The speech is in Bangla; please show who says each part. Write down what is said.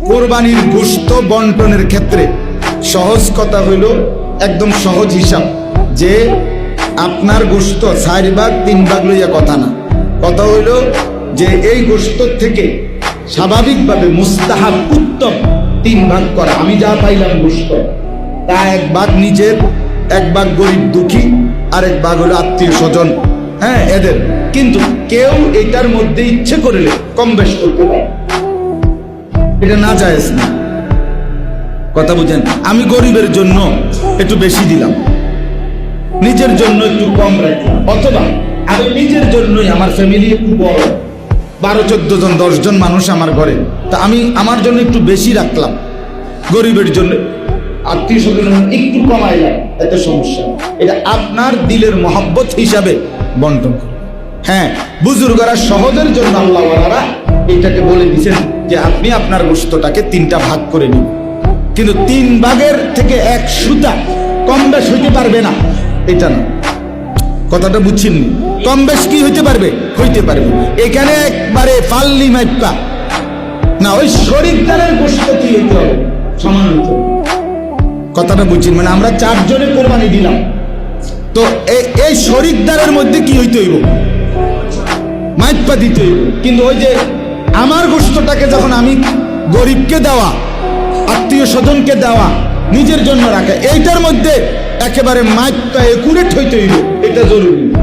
Speaker 1: কোরবানির গোশত বন্টনের ক্ষেত্রে সহজ কথা হইল, একদম সহজ হিসাব, যে আপনার গোশত 4 ভাগ 3 ভাগ লইয়া কথা না। কথা হইল যে এই গোশত থেকে স্বাভাবিকভাবে মুস্তাহাব উত্তম 3 ভাগ করা। আমি যা পাইলাম গোশত, তা 1 ভাগ নিজের, 1 ভাগ গরিব দুঃখী, আর 1 ভাগ হলো আত্মীয় স্বজন, হ্যাঁ এদের। কিন্তু কেউ এটার মধ্যে ইচ্ছে করলে কম বেশ করতে পারে, এটা না জায়েজ না। কথা বুঝেন? আমি গরিবের জন্য একটু বেশি দিলাম, নিজের জন্য একটু কম রাখলাম, অথবা আমি নিজের জন্যই, আমার ফ্যামিলি একটু বড়, 12-14 জন 10 জন মানুষ আমার ঘরে, তা আমি আমার জন্য একটু বেশি রাখলাম, গরিবের জন্য আত্মীয় স্বজন একটু কমাইলাম, এত সমস্যা। এটা আপনার দিলের মহব্বত হিসাবে বন্টন করে। হ্যাঁ, বুজুর্গরা সহজের জন্য আল্লাহ ওয়ালারা এটাকে বলে দিয়েছেন যে আপনি আপনার গোশতটাকে 3টা ভাগ করে নিন, কিন্তু 3 ভাগের থেকে 1 সুতা কম বেশ হইতে পারবে না, এটা না। কথাটা বুঝছেন? কম বেশ কি হইতে পারবে? হইতে পারবে। এখানে একবারে পাল্লি মাইপা না, ওই শরীরদারের গোশত কি হইতে হবে, সমান হইতে হবে। কথাটা বুঝছেন? মানে আমরা 4 জনে কোরবানি দিলাম, তো এই শরীরদারের মধ্যে কি হইতে হইব? মাইপা দিতে হইব। কিন্তু ওই যে আমার গোশতটাকে যখন আমি গরিবকে দেওয়া, আত্মীয় স্বজনকে দেওয়া, নিজের জন্য রাখা, এইটার মধ্যে একেবারে মাইপা একুরেট হইতে হইব, এটা জরুরি।